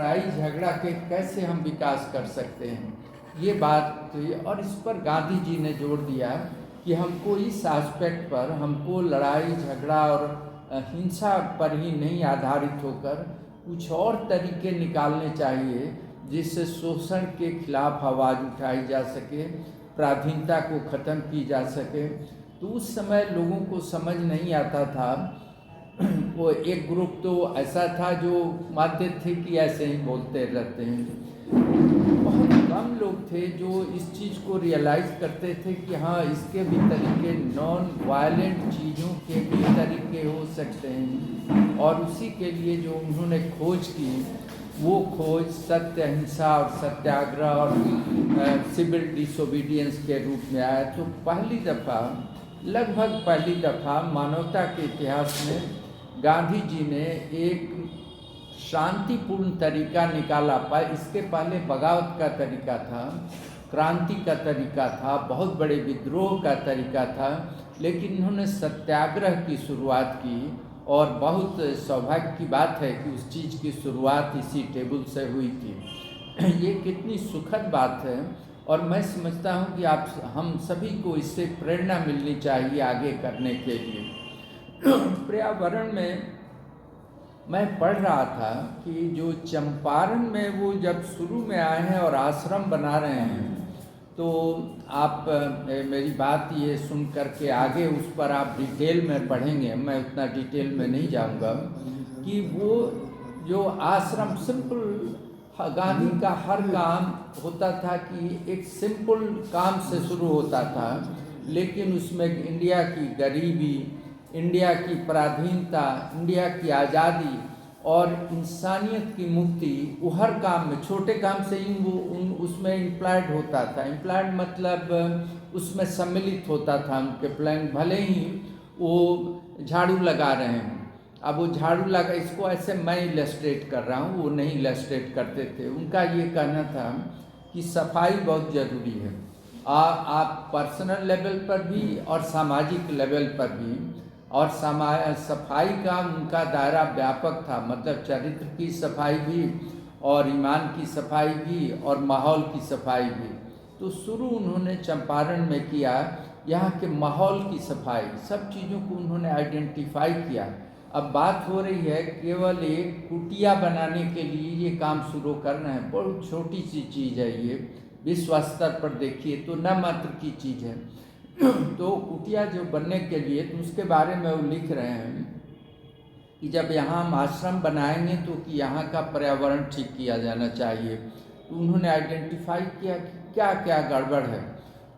लड़ाई झगड़ा के कैसे हम विकास कर सकते हैं, ये बात थी। और इस पर गांधी जी ने जोर दिया कि हमको इस एस्पेक्ट पर हमको लड़ाई झगड़ा और हिंसा पर ही नहीं आधारित होकर कुछ और तरीके निकालने चाहिए जिससे शोषण के खिलाफ आवाज़ उठाई जा सके, पराधीनता को ख़त्म की जा सके। तो उस समय लोगों को समझ नहीं आता था। वो एक ग्रुप तो ऐसा था जो मानते थे कि ऐसे ही बोलते रहते हैं। बहुत कम लोग थे जो इस चीज़ को रियलाइज़ करते थे कि हाँ, इसके भी तरीके, नॉन वायलेंट चीज़ों के भी तरीके हो सकते हैं। और उसी के लिए जो उन्होंने खोज की, वो खोज सत्य, अहिंसा और सत्याग्रह और सिविल डिसोबीडियंस के रूप में आया। तो पहली दफ़ा, लगभग पहली दफ़ा मानवता के इतिहास में गांधी जी ने एक शांतिपूर्ण तरीका निकाला। इसके पहले बगावत का तरीका था, क्रांति का तरीका था, बहुत बड़े विद्रोह का तरीका था, लेकिन उन्होंने सत्याग्रह की शुरुआत की। और बहुत सौभाग्य की बात है कि उस चीज़ की शुरुआत इसी टेबल से हुई थी। ये कितनी सुखद बात है। और मैं समझता हूँ कि हम सभी को इससे प्रेरणा मिलनी चाहिए आगे करने के लिए। पर्यावरण में मैं पढ़ रहा था कि जो चंपारण में वो जब शुरू में आए हैं और आश्रम बना रहे हैं, तो आप मेरी बात ये सुन करके आगे उस पर आप डिटेल में पढ़ेंगे, मैं उतना डिटेल में नहीं जाऊंगा, कि वो जो आश्रम सिंपल, गांधी का हर काम होता था कि एक सिंपल काम से शुरू होता था, लेकिन उसमें इंडिया की गरीबी, इंडिया की पराधीनता, इंडिया की आज़ादी और इंसानियत की मुक्ति, वो हर काम में, छोटे काम से ही वो उसमें इम्प्लाइड होता था। इम्प्लाइड मतलब उसमें सम्मिलित होता था उनके प्लान। भले ही वो झाड़ू लगा रहे हैं, अब वो झाड़ू लगा, इसको ऐसे मैं इलस्ट्रेट कर रहा हूँ, वो नहीं इलस्ट्रेट करते थे। उनका ये कहना था कि सफाई बहुत ज़रूरी है। आप पर्सनल लेवल पर भी और सामाजिक लेवल पर भी। और सफाई का उनका दायरा व्यापक था, मतलब चरित्र की सफाई भी और ईमान की सफाई भी और माहौल की सफाई भी। तो शुरू उन्होंने चंपारण में किया, यहाँ के माहौल की सफाई, सब चीज़ों को उन्होंने आइडेंटिफाई किया। अब बात हो रही है केवल एक कुटिया बनाने के लिए ये काम शुरू करना है। बहुत छोटी सी चीज़ है ये, विश्व स्तर पर देखिए तो न मात्र की चीज़ है। तो कुटिया जो बनने के लिए, तो उसके बारे में वो लिख रहे हैं कि जब यहाँ हम आश्रम बनाएंगे तो कि यहाँ का पर्यावरण ठीक किया जाना चाहिए। तो उन्होंने आइडेंटिफाई किया कि क्या क्या गड़बड़ है।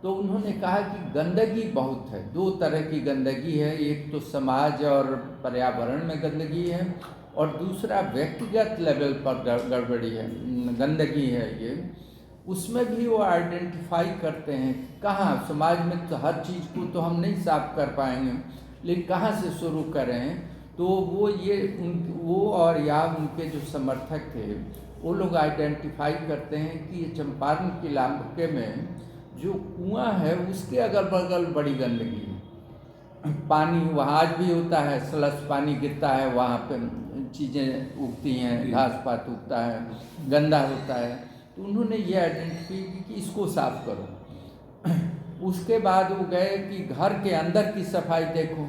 तो उन्होंने कहा कि गंदगी बहुत है, दो तरह की गंदगी है, एक तो समाज और पर्यावरण में गंदगी है, और दूसरा व्यक्तिगत लेवल पर गड़बड़ी है, गंदगी है ये। उसमें भी वो आइडेंटिफाई करते हैं कहाँ, समाज में तो हर चीज़ को तो हम नहीं साफ कर पाएंगे, लेकिन कहाँ से शुरू करें। तो वो और या उनके जो समर्थक थे, वो लोग आइडेंटिफाई करते हैं कि ये चंपारण के इलाके में जो कुआं है उसके अगल बगल बड़ी गंदगी है। पानी वहाँ आज भी होता है, स्लश पानी गिरता है, वहाँ पर चीज़ें उगती हैं, घास पात उगता है, गंदा होता है। तो उन्होंने ये आइडेंटिफाई की कि इसको साफ करो। उसके बाद वो गए कि घर के अंदर की सफाई देखो।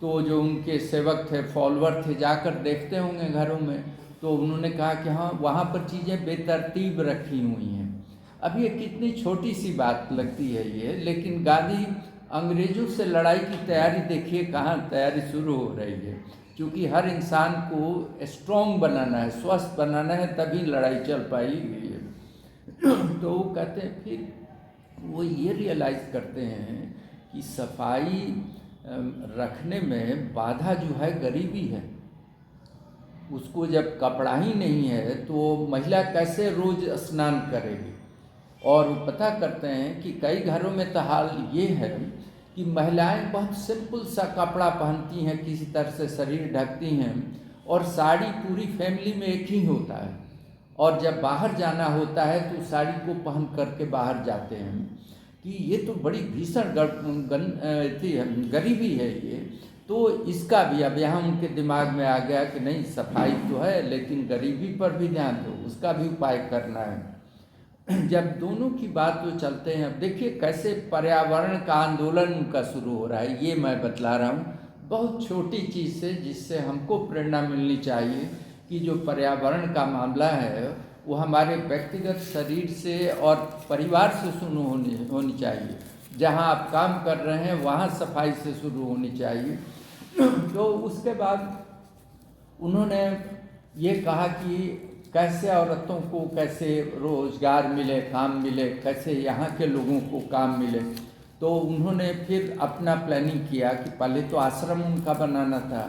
तो जो उनके सेवक थे, फॉलोअर थे, जाकर देखते होंगे घरों में, तो उन्होंने कहा कि हाँ, वहाँ पर चीज़ें बेतरतीब रखी हुई हैं। अब ये कितनी छोटी सी बात लगती है ये, लेकिन गांधी अंग्रेज़ों से लड़ाई की तैयारी देखिए कहाँ तैयारी शुरू हो रही है, क्योंकि हर इंसान को स्ट्रॉन्ग बनाना है, स्वस्थ बनाना है, तभी लड़ाई चल पाएगी। तो वो कहते हैं, फिर वो ये रियलाइज़ करते हैं कि सफाई रखने में बाधा जो है गरीबी है। उसको जब कपड़ा ही नहीं है तो महिला कैसे रोज़ स्नान करेगी। और वो पता करते हैं कि कई घरों में तो हाल ये है कि महिलाएं बहुत सिंपल सा कपड़ा पहनती हैं, किसी तरह से शरीर ढकती हैं, और साड़ी पूरी फैमिली में एक ही होता है, और जब बाहर जाना होता है तो साड़ी को पहन करके बाहर जाते हैं। कि ये तो बड़ी भीषण गरीबी है ये। तो इसका भी अब यहाँ उनके दिमाग में आ गया कि नहीं, सफाई तो है लेकिन गरीबी पर भी ध्यान दो, उसका भी उपाय करना है। जब दोनों की बात तो चलते हैं, अब देखिए कैसे पर्यावरण का आंदोलन उनका शुरू हो रहा है, ये मैं बतला रहा हूँ। बहुत छोटी चीज़ से जिससे हमको प्रेरणा मिलनी चाहिए कि जो पर्यावरण का मामला है वो हमारे व्यक्तिगत शरीर से और परिवार से शुरू होनी चाहिए। जहाँ आप काम कर रहे हैं वहाँ सफाई से शुरू होनी चाहिए। तो उसके बाद उन्होंने ये कहा कि कैसे औरतों को कैसे रोज़गार मिले, काम मिले, कैसे यहाँ के लोगों को काम मिले। तो उन्होंने फिर अपना प्लानिंग किया कि पहले तो आश्रम उनका बनाना था,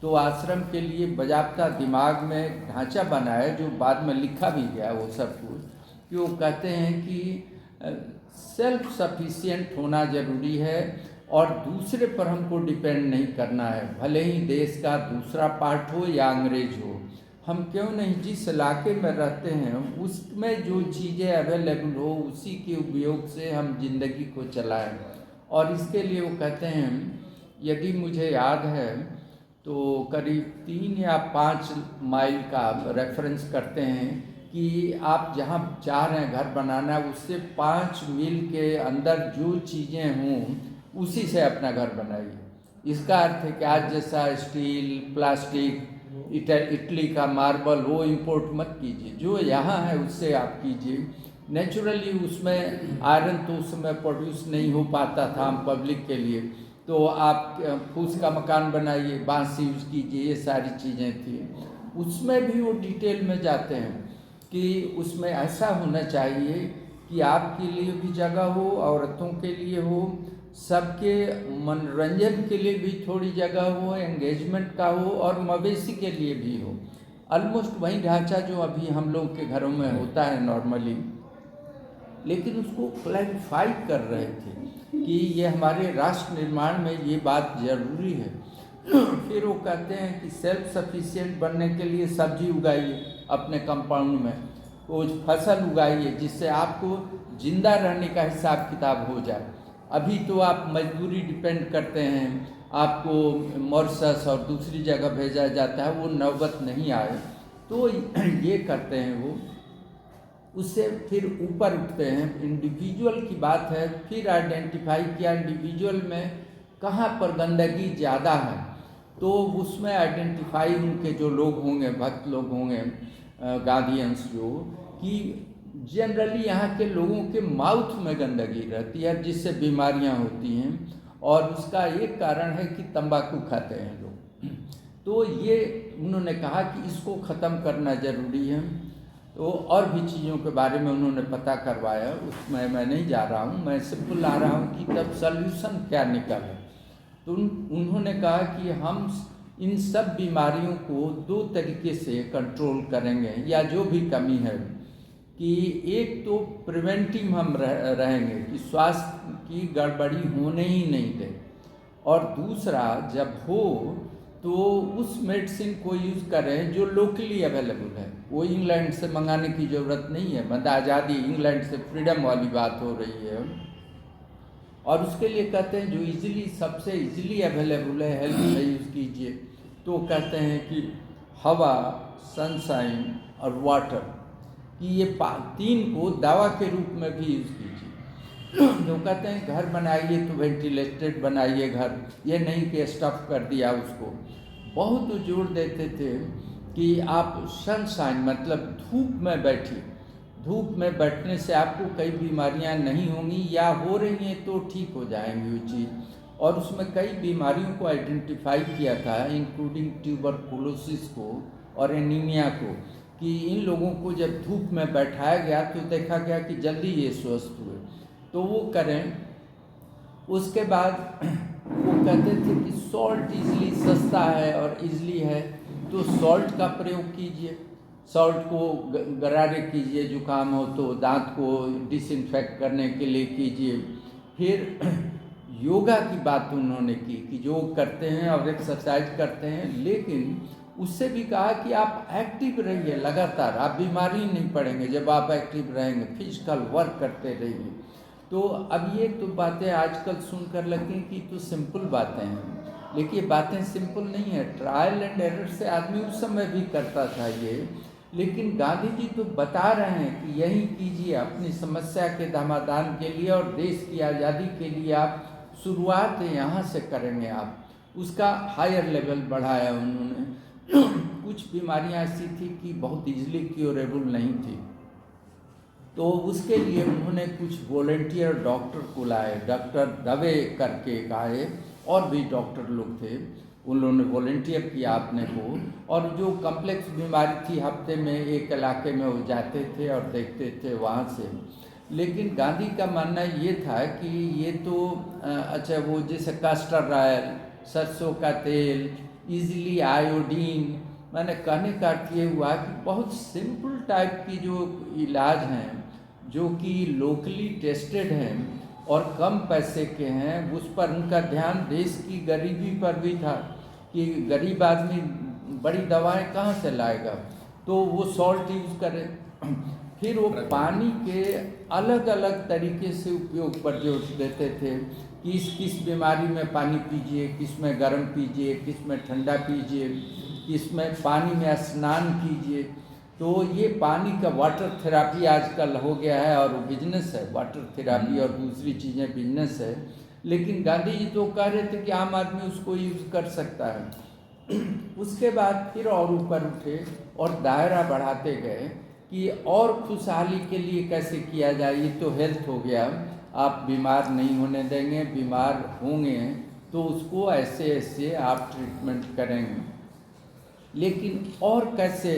तो आश्रम के लिए बजाबता दिमाग में ढांचा बनाया, जो बाद में लिखा भी गया वो सब कुछ, कि वो कहते हैं कि सेल्फ सफिशिएंट होना ज़रूरी है और दूसरे पर हमको डिपेंड नहीं करना है, भले ही देश का दूसरा पार्ट हो या अंग्रेज हो। हम क्यों नहीं जिस इलाके में रहते हैं उसमें जो चीज़ें अवेलेबल हो उसी के उपयोग से हम जिंदगी को चलाएं। और इसके लिए वो कहते हैं, यदि मुझे याद है तो करीब 3 या 5 माइल का रेफरेंस करते हैं कि आप जहाँ चाह रहे हैं घर बनाना, उससे 5 मील के अंदर जो चीज़ें हों उसी से अपना घर बनाइए। इसका अर्थ है कि आज जैसा स्टील, प्लास्टिक, इटली का मार्बल वो इंपोर्ट मत कीजिए, जो यहाँ है उससे आप कीजिए। नेचुरली उसमें आयरन तो उस समय प्रोड्यूस नहीं हो पाता था हम पब्लिक के लिए, तो आप फूस का मकान बनाइए, बांस यूज कीजिए, ये सारी चीज़ें थी। उसमें भी वो डिटेल में जाते हैं कि उसमें ऐसा होना चाहिए कि आपके लिए भी जगह हो, औरतों के लिए हो, सबके मनोरंजन के लिए भी थोड़ी जगह हो, एंगेजमेंट का हो और मवेशी के लिए भी हो। ऑलमोस्ट वही ढांचा जो अभी हम लोग के घरों में होता है नॉर्मली, लेकिन उसको क्लैरिफाई कर रहे थे कि ये हमारे राष्ट्र निर्माण में ये बात जरूरी है। फिर वो कहते हैं कि सेल्फ सफिशिएंट बनने के लिए सब्जी उगाइए अपने कंपाउंड में, वो फसल उगाइए जिससे आपको जिंदा रहने का हिसाब किताब हो जाए। अभी तो आप मजदूरी डिपेंड करते हैं, आपको मॉरिशस और दूसरी जगह भेजा जाता है, वो नौबत नहीं आए। तो ये करते हैं वो। उससे फिर ऊपर उठते हैं, इंडिविजुअल की बात है, फिर आइडेंटिफाई किया इंडिविजुअल में कहाँ पर गंदगी ज़्यादा है, तो उसमें आइडेंटिफाई उनके जो लोग होंगे, भक्त लोग होंगे, गार्डियंस जो, कि जनरली यहाँ के लोगों के माउथ में गंदगी रहती है जिससे बीमारियाँ होती हैं, और उसका एक कारण है कि तंबाकू खाते हैं लोग। तो ये उन्होंने कहा कि इसको ख़त्म करना ज़रूरी है। तो और भी चीज़ों के बारे में उन्होंने पता करवाया, उसमें मैं नहीं जा रहा हूँ, मैं सिर्फ ला रहा हूँ कि तब सल्यूशन क्या निकला। तो उन्होंने कहा कि हम इन सब बीमारियों को 2 तरीके से कंट्रोल करेंगे, या जो भी कमी है, कि एक तो प्रिवेंटिव हम रहेंगे कि स्वास्थ्य की गड़बड़ी होने ही नहीं दें, और दूसरा जब हो तो उस मेडिसिन को यूज़ करें जो लोकली अवेलेबल है, वो इंग्लैंड से मंगाने की ज़रूरत नहीं है। मतलब आज़ादी, इंग्लैंड से फ्रीडम वाली बात हो रही है। और उसके लिए कहते हैं जो इजीली, सबसे इजीली अवेलेबल है, हेल्थ में यूज़ कीजिए। तो कहते हैं कि हवा, सनशाइन और वाटर, कि ये 3 को दवा के रूप में भी यूज़ कीजिए। जो कहते हैं घर बनाइए तो वेंटिलेटेड बनाइए घर, ये नहीं कि स्टफ कर दिया उसको। बहुत जोर देते थे कि आप सनशाइन मतलब धूप में बैठिए, धूप में बैठने से आपको कई बीमारियां नहीं होंगी, या हो रही हैं तो ठीक हो जाएंगी वो चीज़। और उसमें कई बीमारियों को आइडेंटिफाई किया था, इंक्लूडिंग ट्यूबरकुलोसिस को और एनीमिया को, कि इन लोगों को जब धूप में बैठाया गया तो देखा गया कि जल्दी ये स्वस्थ हुए। तो वो करें। उसके बाद वो कहते थे कि सॉल्ट इजली सस्ता है और इजली है, तो सॉल्ट का प्रयोग कीजिए, सॉल्ट को गरारे कीजिए, जुकाम हो तो दांत को डिसइंफेक्ट करने के लिए कीजिए। फिर योगा की बात उन्होंने की कि योग करते हैं और एक्सरसाइज करते हैं, लेकिन उससे भी कहा कि आप एक्टिव रहिए लगातार, आप बीमारी नहीं पड़ेंगे जब आप एक्टिव रहेंगे, फिजिकल वर्क करते रहिए। तो अब ये तो बातें आजकल सुनकर लगती हैं कि तो सिंपल बातें हैं, लेकिन ये बातें सिंपल नहीं है, ट्रायल एंड एरर से आदमी उस समय भी करता था ये, लेकिन गांधी जी तो बता रहे हैं कि यही कीजिए अपनी समस्या के समाधान के लिए और देश की आज़ादी के लिए। आप शुरुआत यहाँ से करेंगे, आप उसका हायर लेवल बढ़ाया उन्होंने। कुछ बीमारियाँ ऐसी थी कि बहुत इजीली क्योरेबल नहीं थी, तो उसके लिए उन्होंने कुछ वॉलेंटियर डॉक्टर को लाए, डॉक्टर दवे करके एक आए, और भी डॉक्टर लोग थे, उन्होंने वॉलेंटियर किया अपने को, और जो कम्प्लेक्स बीमारी थी हफ्ते में एक इलाके में वो जाते थे और देखते थे वहाँ से। लेकिन गांधी का मानना ये था कि ये तो अच्छा वो जैसे कास्टर ऑयल, सरसों का तेल, इजीली आयोडीन, मैंने कहने का अर्थ ये हुआ कि बहुत सिंपल टाइप की जो इलाज हैं जो कि लोकली टेस्टेड हैं और कम पैसे के हैं, उस पर उनका ध्यान देश की गरीबी पर भी था कि गरीब आदमी बड़ी दवाएं कहाँ से लाएगा, तो वो सॉल्ट यूज़ करे। फिर वो पानी के अलग अलग तरीके से उपयोग पर जोर देते थे कि किस बीमारी में पानी पीजिए, किस में गर्म पीजिए, किस में ठंडा पीजिए, किस में पानी में स्नान कीजिए। तो ये पानी का वाटर थेरापी आजकल हो गया है और बिजनेस है, वाटर थेरापी और दूसरी चीज़ें बिजनेस है, लेकिन गांधी जी तो कह रहे थे कि आम आदमी उसको यूज़ कर सकता है। उसके बाद फिर और ऊपर उठे और दायरा बढ़ाते गए कि और खुशहाली के लिए कैसे किया जाए। ये तो हेल्थ हो गया, आप बीमार नहीं होने देंगे, बीमार होंगे तो उसको ऐसे ऐसे आप ट्रीटमेंट करेंगे, लेकिन और कैसे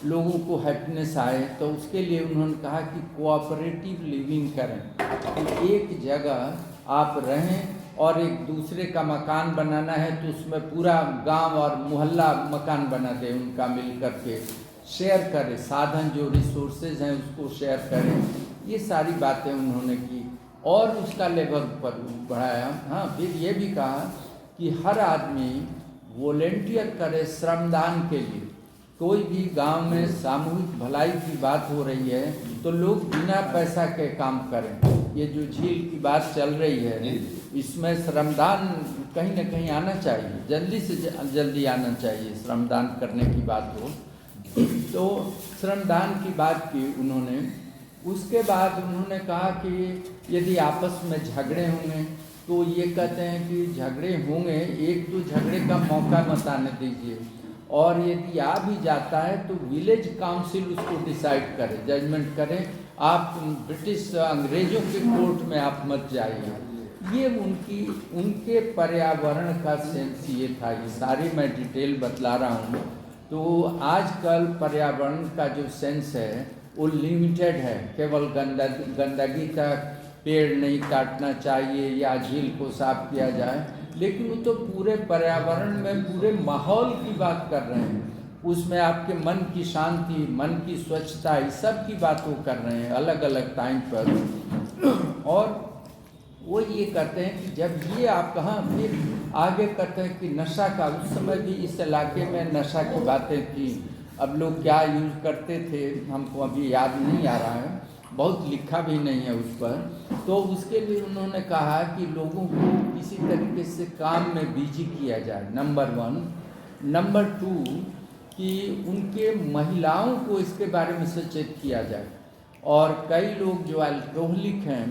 लोगों को हैप्पीनेस आए, तो उसके लिए उन्होंने कहा कि कोऑपरेटिव लिविंग करें, कि एक जगह आप रहें और एक दूसरे का मकान बनाना है तो उसमें पूरा गांव और मोहल्ला मकान बना दे, उनका मिल करके शेयर करें, साधन जो रिसोर्सेज हैं उसको शेयर करें। ये सारी बातें उन्होंने की और उसका लेवल पर बढ़ाया। हाँ, फिर ये भी कहा कि हर आदमी वॉलेंटियर करे श्रमदान के लिए। कोई भी गांव में सामूहिक भलाई की बात हो रही है तो लोग बिना पैसा के काम करें। ये जो झील की बात चल रही है इसमें श्रमदान कहीं ना कहीं आना चाहिए, जल्दी से जल्दी आना चाहिए, श्रमदान करने की बात हो तो श्रमदान की बात की उन्होंने। उसके बाद उन्होंने कहा कि यदि आपस में झगड़े होंगे तो ये कहते हैं कि झगड़े होंगे, एक तो झगड़े का मौका मत आने दीजिए, और यदि आ भी जाता है तो विलेज काउंसिल उसको डिसाइड करे, जजमेंट करे, आप ब्रिटिश अंग्रेज़ों के कोर्ट में आप मत जाइए। ये उनके पर्यावरण का सेंस ये था। ये सारी मैं डिटेल बतला रहा हूँ। तो आजकल पर्यावरण का जो सेंस है वो लिमिटेड है, केवल गंदगी तक, पेड़ नहीं काटना चाहिए या झील को साफ किया जाए, लेकिन वो तो पूरे पर्यावरण में पूरे माहौल की बात कर रहे हैं। उसमें आपके मन की शांति, मन की स्वच्छता, इस सब की बात वो कर रहे हैं अलग अलग टाइम पर। और वो ये कहते हैं कि जब ये आप कहाँ, फिर आगे कहते हैं कि नशा का, उस समय भी इस इलाके में नशा की बातें थी। अब लोग क्या यूज़ करते थे हमको अभी याद नहीं आ रहा है, बहुत लिखा भी नहीं है उस पर। तो उसके लिए उन्होंने कहा कि लोगों को किसी तरीके से काम में बिजी किया जाए, नंबर 1। नंबर 2 कि उनके महिलाओं को इसके बारे में सचेत किया जाए। और कई लोग जो अल्कोहलिक हैं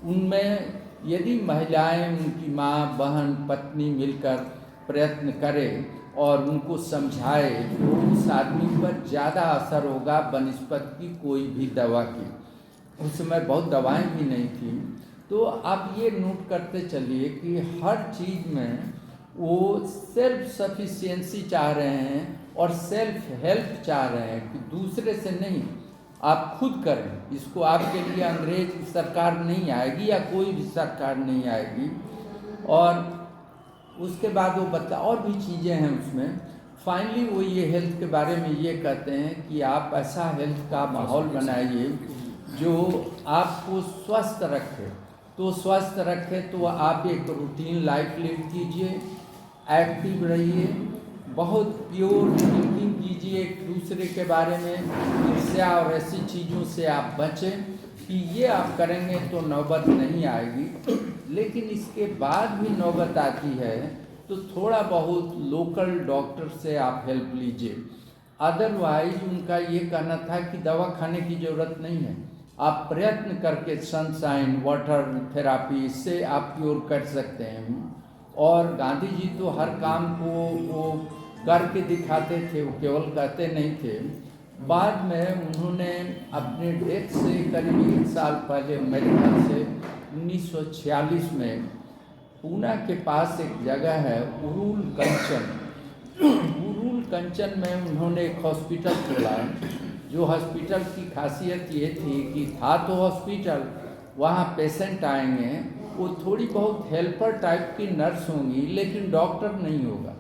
उनमें यदि महिलाएं, उनकी माँ, बहन, पत्नी मिलकर प्रयत्न करें और उनको समझाए तो उस आदमी पर ज़्यादा असर होगा बनिस्बत की कोई भी दवा की। उस समय बहुत दवाएं भी नहीं थी। तो आप ये नोट करते चलिए कि हर चीज़ में वो सेल्फ सफिशिएंसी चाह रहे हैं और सेल्फ हेल्प चाह रहे हैं कि दूसरे से नहीं, आप खुद करें। इसको आपके लिए अंग्रेज सरकार नहीं आएगी या कोई भी सरकार नहीं आएगी। और उसके बाद वो बता और भी चीज़ें हैं उसमें। फाइनली वो ये हेल्थ के बारे में ये कहते हैं कि आप ऐसा हेल्थ का माहौल बनाइए जो आपको स्वस्थ रखे। तो स्वस्थ रखे तो आप एक रूटीन लाइफ लीड कीजिए, एक्टिव रहिए, बहुत प्योर थिंकिंग कीजिए एक दूसरे के बारे में, ईर्ष्या और ऐसी चीज़ों से आप बचें कि ये आप करेंगे तो नौबत नहीं आएगी। लेकिन इसके बाद भी नौबत आती है तो थोड़ा बहुत लोकल डॉक्टर से आप हेल्प लीजिए। अदरवाइज उनका ये कहना था कि दवा खाने की ज़रूरत नहीं है, आप प्रयत्न करके सनशाइन वाटर थेरापी इससे आप क्योर कर सकते हैं। और गांधी जी तो हर काम को वो करके दिखाते थे, वो केवल कहते नहीं थे। बाद में उन्होंने अपने डेथ से करीब 1 साल पहले, मेरे ख्याल से 1946 में, पूना के पास एक जगह है उरुल कंचन, उरुल कंचन में उन्होंने एक हॉस्पिटल खोला। जो हॉस्पिटल की खासियत ये थी कि था तो हॉस्पिटल, वहाँ पेशेंट आएंगे, वो थोड़ी बहुत हेल्पर टाइप की नर्स होंगी लेकिन डॉक्टर नहीं होगा।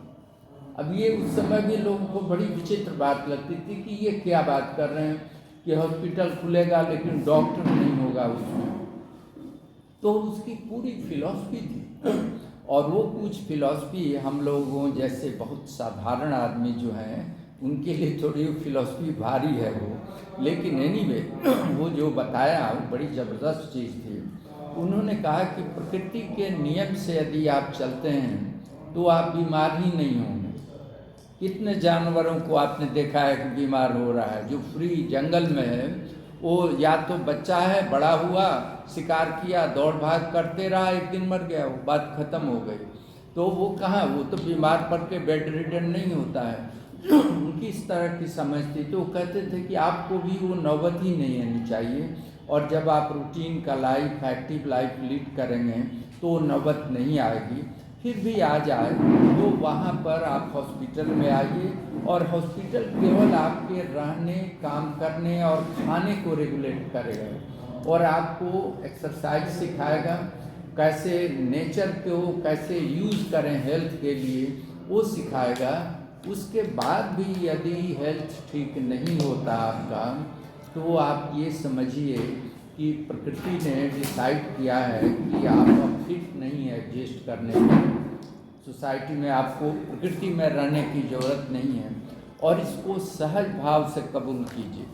अब ये उस समय भी लोगों को बड़ी विचित्र बात लगती थी कि ये क्या बात कर रहे हैं कि हॉस्पिटल खुलेगा लेकिन डॉक्टर नहीं होगा उसमें। तो उसकी पूरी फिलॉसफी थी, और वो कुछ फिलॉसफी हम लोगों जैसे बहुत साधारण आदमी जो हैं उनके लिए थोड़ी फिलॉसफी भारी है वो। लेकिन एनीवे वो जो बताया वो बड़ी ज़बरदस्त चीज़ थी। उन्होंने कहा कि प्रकृति के नियम से यदि आप चलते हैं तो आप बीमार ही नहीं होंगे। कितने जानवरों को आपने देखा है कि बीमार हो रहा है। जो फ्री जंगल में है वो या तो बच्चा है, बड़ा हुआ, शिकार किया, दौड़ भाग करते रहा, एक दिन मर गया, वो बात खत्म हो गई। तो वो कहाँ, वो तो बीमार पड़ के बेड रिडन नहीं होता है। उनकी इस तरह की समझ थी। तो वो कहते थे कि आपको भी वो नौबत ही नहीं आनी चाहिए, और जब आप रूटीन का लाइफ, एक्टिव लाइफ लीड करेंगे तो नौबत नहीं आएगी। फिर भी आ जाए तो वहाँ पर आप हॉस्पिटल में आइए, और हॉस्पिटल केवल आपके रहने, काम करने और खाने को रेगुलेट करेगा, और आपको एक्सरसाइज सिखाएगा, कैसे नेचर को कैसे यूज़ करें हेल्थ के लिए वो सिखाएगा। उसके बाद भी यदि हेल्थ ठीक नहीं होता आपका, तो आप ये समझिए कि प्रकृति ने डिसाइड किया है कि आप अब फिट नहीं है एग्जिस्ट करने में, सोसाइटी में आपको प्रकृति में रहने की ज़रूरत नहीं है, और इसको सहज भाव से कबूल कीजिए।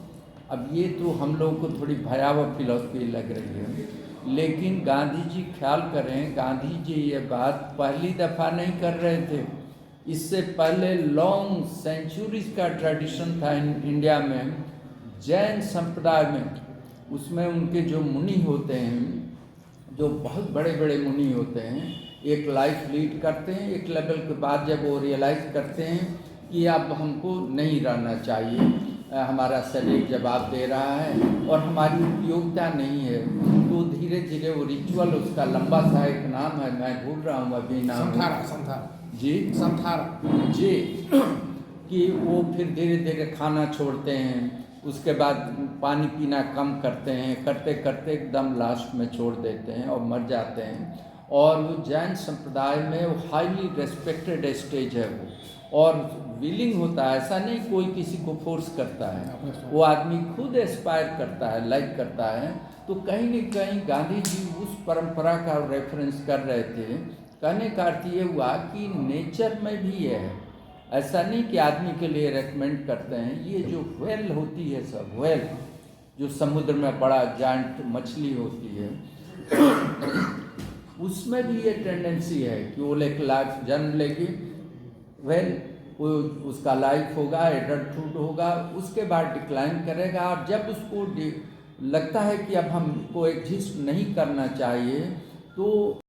अब ये तो हम लोगों को थोड़ी भयावह फिलॉसफी लग रही है, लेकिन गांधी जी ख्याल करें, गांधी जी ये बात पहली दफ़ा नहीं कर रहे थे। इससे पहले लॉन्ग सेंचुरीज का ट्रेडिशन था इंडिया में, जैन संप्रदाय में। उसमें उनके जो मुनि होते हैं, जो बहुत बड़े बड़े मुनि होते हैं, एक लाइफ लीड करते हैं, एक लेवल के बाद जब वो रियलाइज़ करते हैं कि अब हमको नहीं रहना चाहिए, हमारा शरीर जवाब दे रहा है और हमारी उपयोगिता नहीं है, तो धीरे धीरे वो रिचुअल, उसका लंबा सा एक नाम है, मैं भूल रहा हूँ अभी नाम, जी संथार जी, कि वो फिर धीरे धीरे खाना छोड़ते हैं, उसके बाद पानी पीना कम करते हैं, करते करते एकदम लास्ट में छोड़ देते हैं और मर जाते हैं। और वो जैन संप्रदाय में वो हाईली रेस्पेक्टेड स्टेज है वो, और विलिंग होता है, ऐसा नहीं कोई किसी को फोर्स करता है, वो आदमी खुद एस्पायर करता है, लाइक करता है। तो कहीं न कहीं गांधी जी उस परंपरा का रेफरेंस कर रहे थे। कहने का अर्थ ये हुआ कि नेचर में भी है, ऐसा नहीं कि आदमी के लिए रेकमेंड करते हैं। ये जो व्हेल होती है, सब व्हेल जो समुद्र में बड़ा जायंट मछली होती है, उसमें भी ये टेंडेंसी है कि वो एक लाइफ जन्म लेगी, व्हेल वो उसका लाइफ होगा, एडल्टहुड होगा, उसके बाद डिक्लाइन करेगा, और जब उसको लगता है कि अब हमको एग्जिस्ट नहीं करना चाहिए, तो